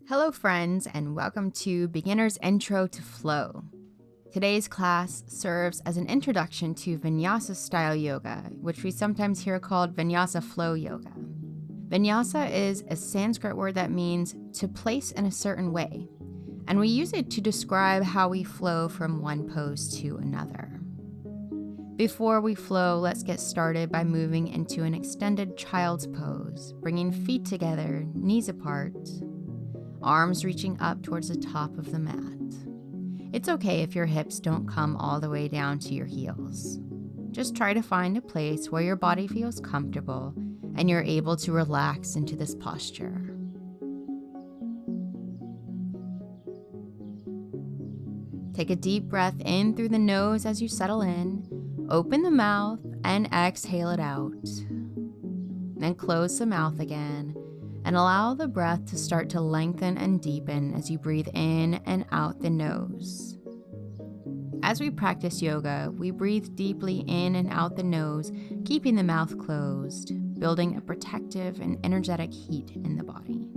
Hello friends, and welcome to Beginner's Intro to Flow. Today's class serves as an introduction to Vinyasa style yoga, which we sometimes hear called Vinyasa flow yoga. Vinyasa is a Sanskrit word that means to place in a certain way, and we use it to describe how we flow from one pose to another. Before we flow, let's get started by moving into an extended child's pose, bringing feet together, knees apart, arms reaching up towards the top of the mat. It's okay if your hips don't come all the way down to your heels. Just try to find a place where your body feels comfortable and you're able to relax into this posture. Take a deep breath in through the nose as you settle in. Open the mouth and exhale it out. Then close the mouth again and allow the breath to start to lengthen and deepen as you breathe in and out the nose. As we practice yoga, we breathe deeply in and out the nose, keeping the mouth closed, building a protective and energetic heat in the body.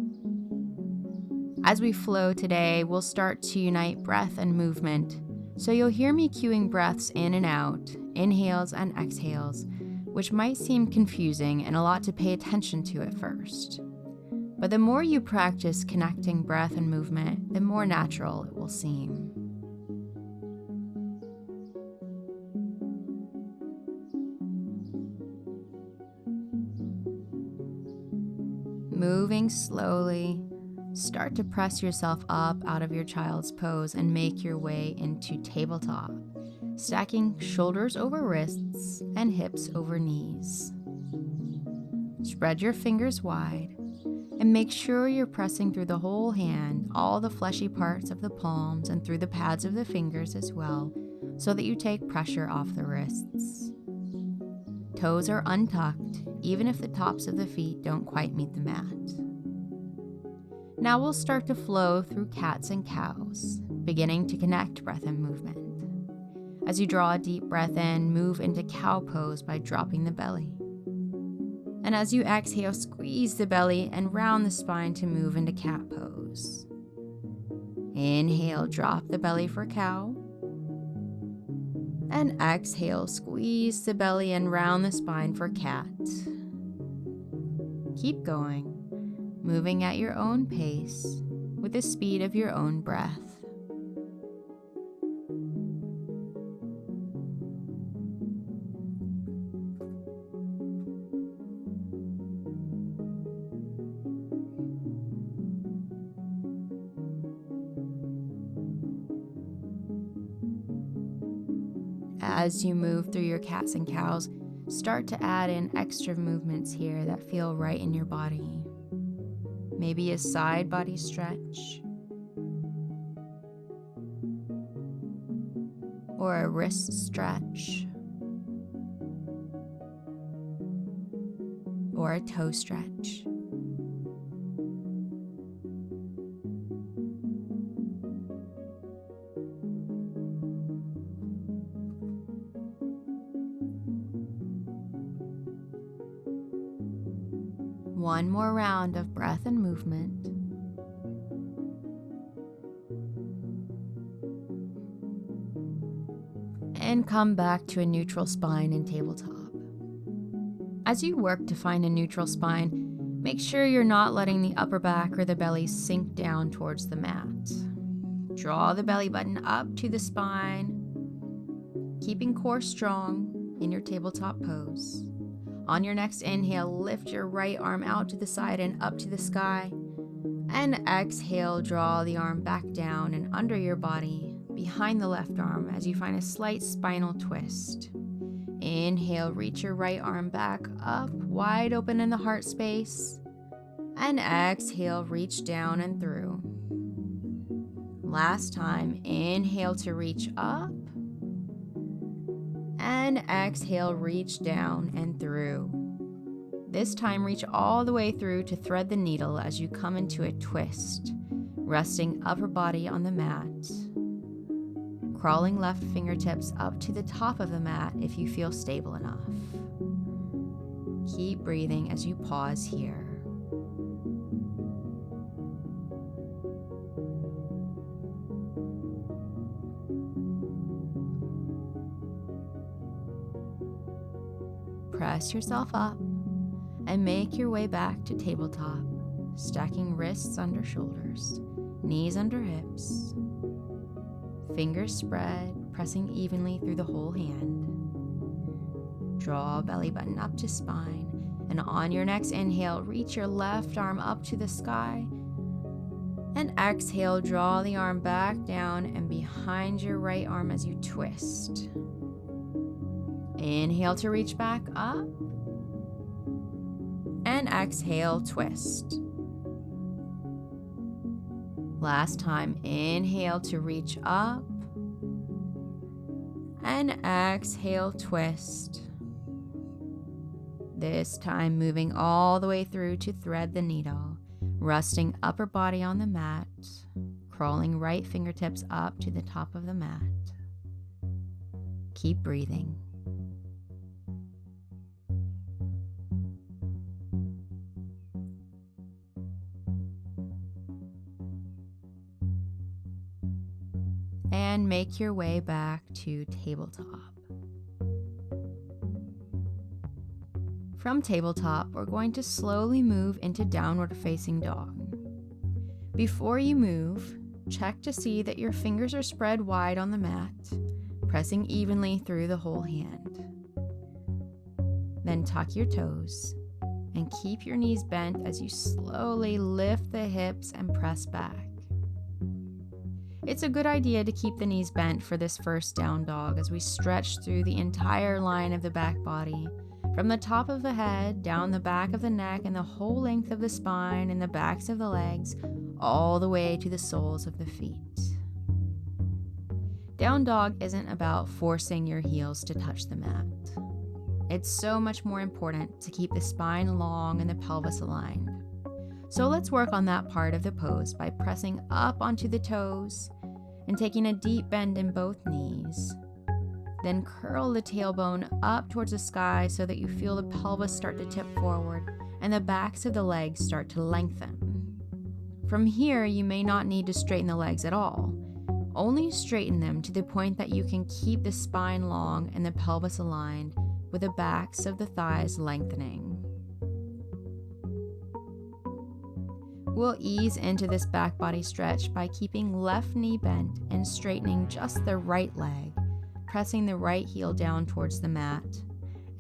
As we flow today, we'll start to unite breath and movement, so you'll hear me cueing breaths in and out, inhales and exhales, which might seem confusing and a lot to pay attention to at first. But the more you practice connecting breath and movement, the more natural it will seem. Moving slowly, start to press yourself up out of your child's pose and make your way into tabletop, stacking shoulders over wrists and hips over knees. Spread your fingers wide and make sure you're pressing through the whole hand, all the fleshy parts of the palms and through the pads of the fingers as well, so that you take pressure off the wrists. Toes are untucked, even if the tops of the feet don't quite meet the mat. Now we'll start to flow through cats and cows, beginning to connect breath and movement. As you draw a deep breath in, move into cow pose by dropping the belly. And as you exhale, squeeze the belly and round the spine to move into cat pose. Inhale, drop the belly for cow. And exhale, squeeze the belly and round the spine for cat. Keep going, moving at your own pace with the speed of your own breath. As you move through your cats and cows, start to add in extra movements here that feel right in your body. Maybe a side body stretch, or a wrist stretch, or a toe stretch. One more round of breath and movement. And come back to a neutral spine in tabletop. As you work to find a neutral spine, make sure you're not letting the upper back or the belly sink down towards the mat. Draw the belly button up to the spine, keeping core strong in your tabletop pose. On your next inhale, lift your right arm out to the side and up to the sky. And exhale, draw the arm back down and under your body, behind the left arm as you find a slight spinal twist. Inhale, reach your right arm back up, wide open in the heart space. And exhale, reach down and through. Last time, inhale to reach up. And exhale, reach down and through. This time, reach all the way through to thread the needle as you come into a twist, resting upper body on the mat. Crawling left fingertips up to the top of the mat if you feel stable enough. Keep breathing as you pause here. press yourself up and make your way back to tabletop, stacking wrists under shoulders, knees under hips, fingers spread, pressing evenly through the whole hand. Draw belly button up to spine, and on your next inhale, reach your left arm up to the sky, and exhale, draw the arm back down and behind your right arm as you twist. Inhale to reach back up, and exhale, twist. Last time, inhale to reach up, and exhale, twist. This time, moving all the way through to thread the needle, resting upper body on the mat, crawling right fingertips up to the top of the mat. Keep breathing. And make your way back to tabletop. From tabletop, we're going to slowly move into downward facing dog. Before you move, check to see that your fingers are spread wide on the mat, pressing evenly through the whole hand. Then tuck your toes and keep your knees bent as you slowly lift the hips and press back. It's a good idea to keep the knees bent for this first down dog as we stretch through the entire line of the back body, from the top of the head, down the back of the neck, and the whole length of the spine and the backs of the legs, all the way to the soles of the feet. Down dog isn't about forcing your heels to touch the mat. It's so much more important to keep the spine long and the pelvis aligned. So let's work on that part of the pose by pressing up onto the toes and taking a deep bend in both knees. Then curl the tailbone up towards the sky so that you feel the pelvis start to tip forward and the backs of the legs start to lengthen. From here, you may not need to straighten the legs at all. Only straighten them to the point that you can keep the spine long and the pelvis aligned with the backs of the thighs lengthening. We'll ease into this back body stretch by keeping left knee bent and straightening just the right leg, pressing the right heel down towards the mat,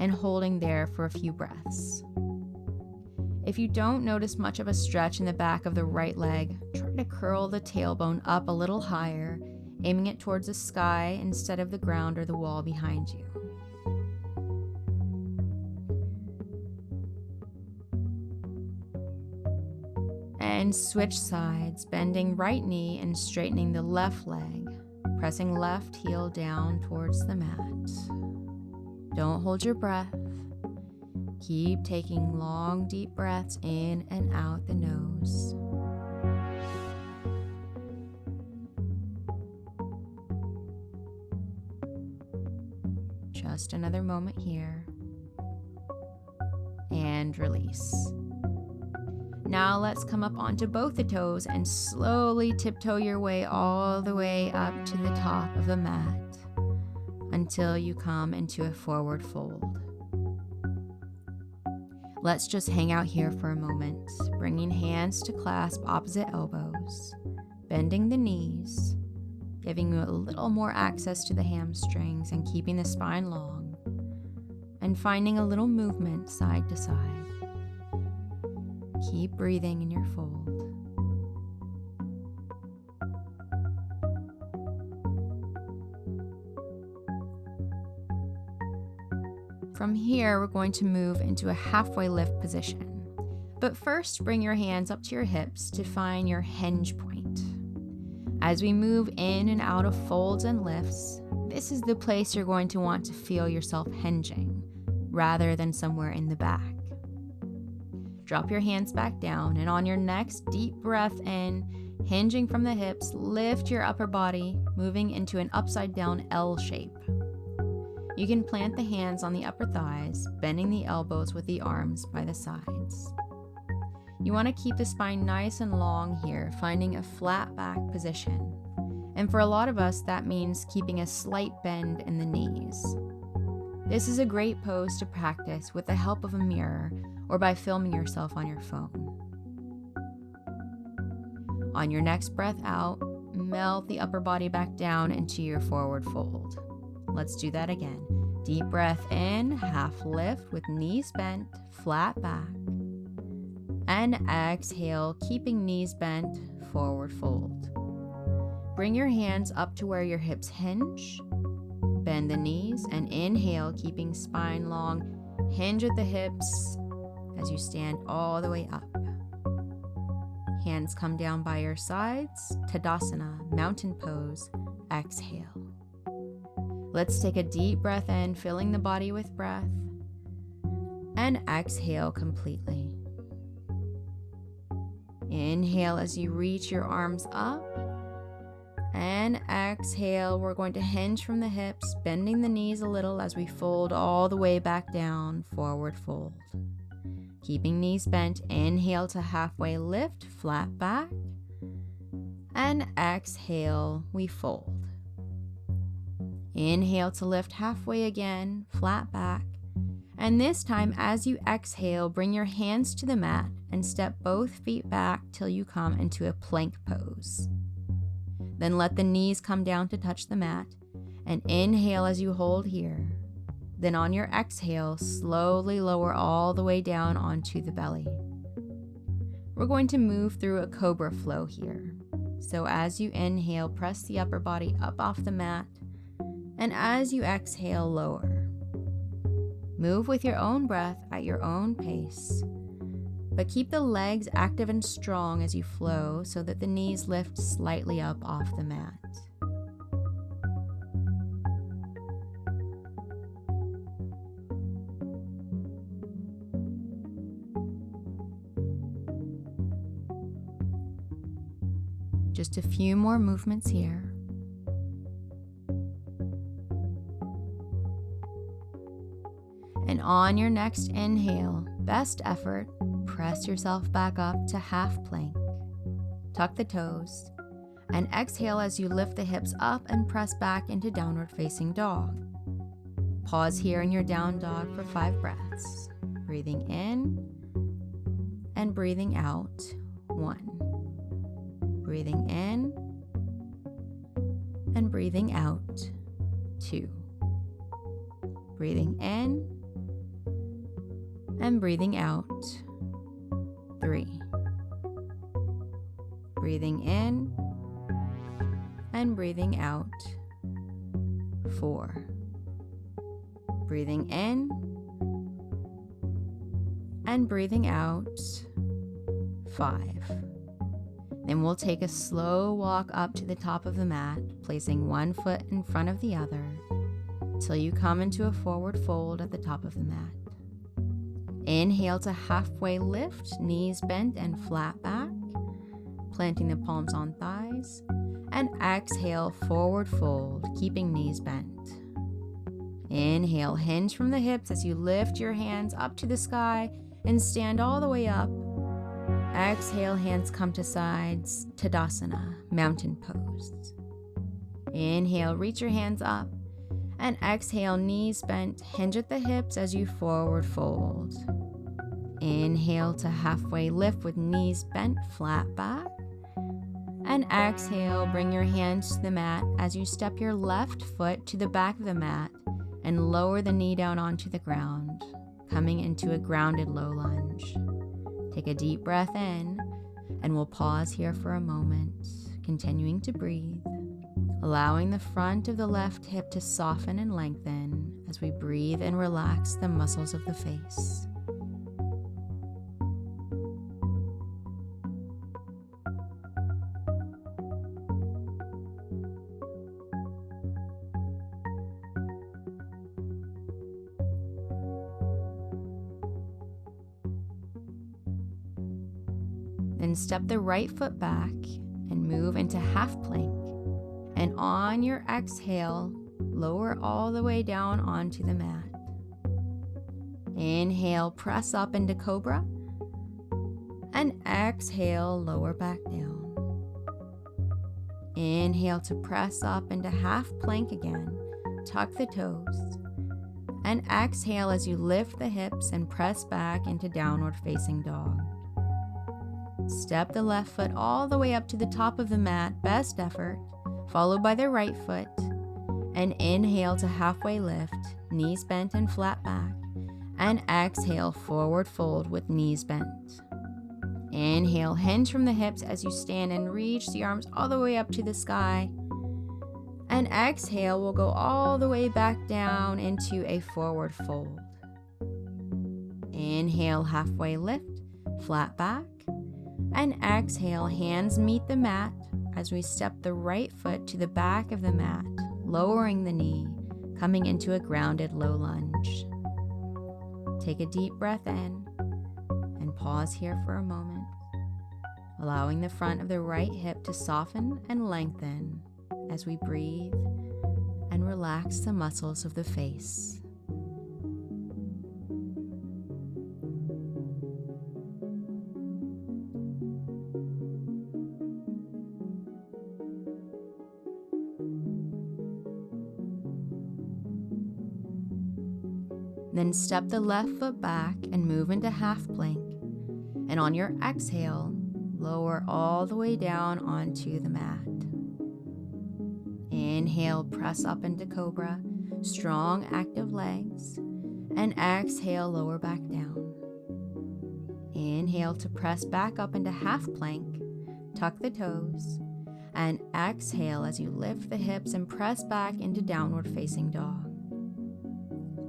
and holding there for a few breaths. If you don't notice much of a stretch in the back of the right leg, try to curl the tailbone up a little higher, aiming it towards the sky instead of the ground or the wall behind you. And switch sides, bending right knee and straightening the left leg, pressing left heel down towards the mat. Don't hold your breath. Keep taking long, deep breaths in and out the nose. Just another moment here. And release. Now let's come up onto both the toes and slowly tiptoe your way all the way up to the top of the mat until you come into a forward fold. Let's just hang out here for a moment, bringing hands to clasp opposite elbows, bending the knees, giving you a little more access to the hamstrings and keeping the spine long, and finding a little movement side to side. Keep breathing in your fold. From here, we're going to move into a halfway lift position. But first, bring your hands up to your hips to find your hinge point. As we move in and out of folds and lifts, this is the place you're going to want to feel yourself hinging, rather than somewhere in the back. Drop your hands back down, and on your next deep breath in, hinging from the hips, lift your upper body, moving into an upside down L shape. You can plant the hands on the upper thighs, bending the elbows with the arms by the sides. You want to keep the spine nice and long here, finding a flat back position. And for a lot of us, that means keeping a slight bend in the knees. This is a great pose to practice with the help of a mirror or by filming yourself on your phone. On your next breath out, melt the upper body back down into your forward fold. Let's do that again. Deep breath in, half lift with knees bent, flat back. And exhale, keeping knees bent, forward fold. Bring your hands up to where your hips hinge. Bend the knees and inhale, keeping spine long. Hinge at the hips as you stand all the way up. Hands come down by your sides, Tadasana, mountain pose. Exhale. Let's take a deep breath in, filling the body with breath. And exhale completely. Inhale as you reach your arms up. And exhale, we're going to hinge from the hips, bending the knees a little as we fold all the way back down, forward fold. Keeping knees bent, inhale to halfway lift, flat back. And exhale, we fold. Inhale to lift halfway again, flat back. And this time, as you exhale, bring your hands to the mat and step both feet back till you come into a plank pose. Then let the knees come down to touch the mat and inhale as you hold here. Then on your exhale, slowly lower all the way down onto the belly. We're going to move through a cobra flow here. So as you inhale, press the upper body up off the mat, and as you exhale, lower. Move with your own breath at your own pace, but keep the legs active and strong as you flow so that the knees lift slightly up off the mat. Just a few more movements here. And on your next inhale, best effort, press yourself back up to half plank. Tuck the toes, and exhale as you lift the hips up and press back into downward facing dog. Pause here in your down dog for 5 breaths. Breathing in and breathing out. 1. Breathing in and breathing out. 2. Breathing in and breathing out. 3. Breathing in and breathing out. 4. Breathing in and breathing out. 5. Then we'll take a slow walk up to the top of the mat, placing one foot in front of the other till you come into a forward fold at the top of the mat. Inhale to halfway lift, knees bent and flat back, planting the palms on thighs, and exhale, forward fold, keeping knees bent. Inhale, hinge from the hips as you lift your hands up to the sky and stand all the way up. Exhale, hands come to sides, Tadasana, mountain pose. Inhale, reach your hands up, and exhale, knees bent, hinge at the hips as you forward fold. Inhale to halfway lift with knees bent, flat back. And exhale, bring your hands to the mat as you step your left foot to the back of the mat and lower the knee down onto the ground, coming into a grounded low lunge. Take a deep breath in, and we'll pause here for a moment, continuing to breathe, allowing the front of the left hip to soften and lengthen as we breathe and relax the muscles of the face. Then step the right foot back and move into half plank. And on your exhale, lower all the way down onto the mat. Inhale, press up into cobra. And exhale, lower back down. Inhale to press up into half plank again. Tuck the toes. And exhale as you lift the hips and press back into downward facing dog. Step the left foot all the way up to the top of the mat, best effort, followed by the right foot. And inhale to halfway lift, knees bent and flat back. And exhale, forward fold with knees bent. Inhale, hinge from the hips as you stand and reach the arms all the way up to the sky. And exhale, we'll go all the way back down into a forward fold. Inhale, halfway lift, flat back. And exhale, hands meet the mat as we step the right foot to the back of the mat, lowering the knee, coming into a grounded low lunge. Take a deep breath in and pause here for a moment, allowing the front of the right hip to soften and lengthen as we breathe and relax the muscles of the face. Then step the left foot back and move into half plank. And on your exhale, lower all the way down onto the mat. Inhale, press up into cobra, strong active legs. And exhale, lower back down. Inhale to press back up into half plank, tuck the toes. And exhale as you lift the hips and press back into downward facing dog.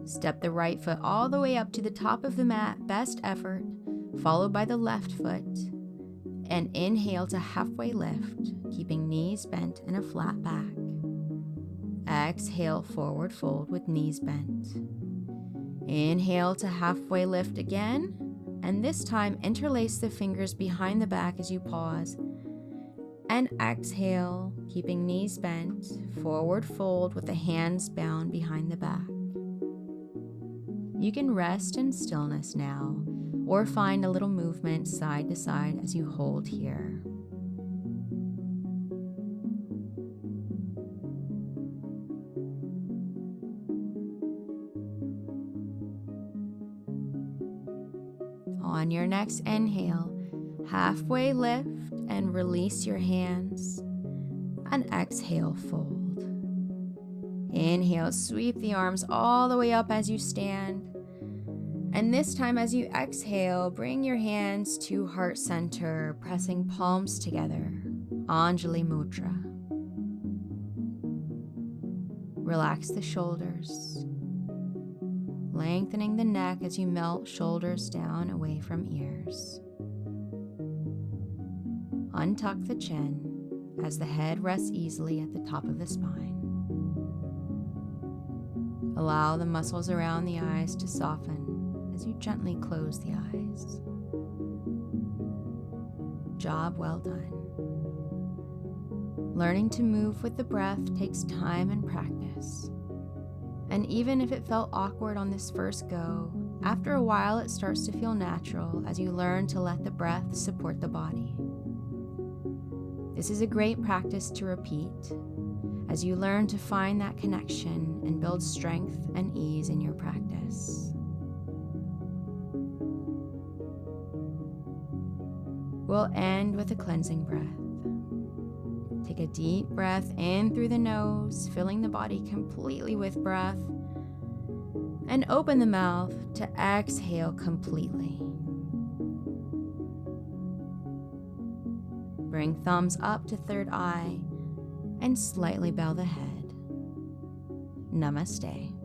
Step the right foot all the way up to the top of the mat, best effort, followed by the left foot. And inhale to halfway lift, keeping knees bent and a flat back. Exhale, forward fold with knees bent. Inhale to halfway lift again, and this time interlace the fingers behind the back as you pause. And exhale, keeping knees bent, forward fold with the hands bound behind the back. You can rest in stillness now, or find a little movement side to side as you hold here. On your next inhale, halfway lift and release your hands. And exhale, fold. Inhale, sweep the arms all the way up as you stand. And this time as you exhale, bring your hands to heart center, pressing palms together, Anjali Mudra. Relax the shoulders, lengthening the neck as you melt shoulders down away from ears. Untuck the chin as the head rests easily at the top of the spine. Allow the muscles around the eyes to soften as you gently close the eyes. Job well done. Learning to move with the breath takes time and practice. And even if it felt awkward on this first go, after a while it starts to feel natural as you learn to let the breath support the body. This is a great practice to repeat as you learn to find that connection and build strength and ease in your practice. We'll end with a cleansing breath. Take a deep breath in through the nose, filling the body completely with breath, and open the mouth to exhale completely. Bring thumbs up to third eye and slightly bow the head. Namaste.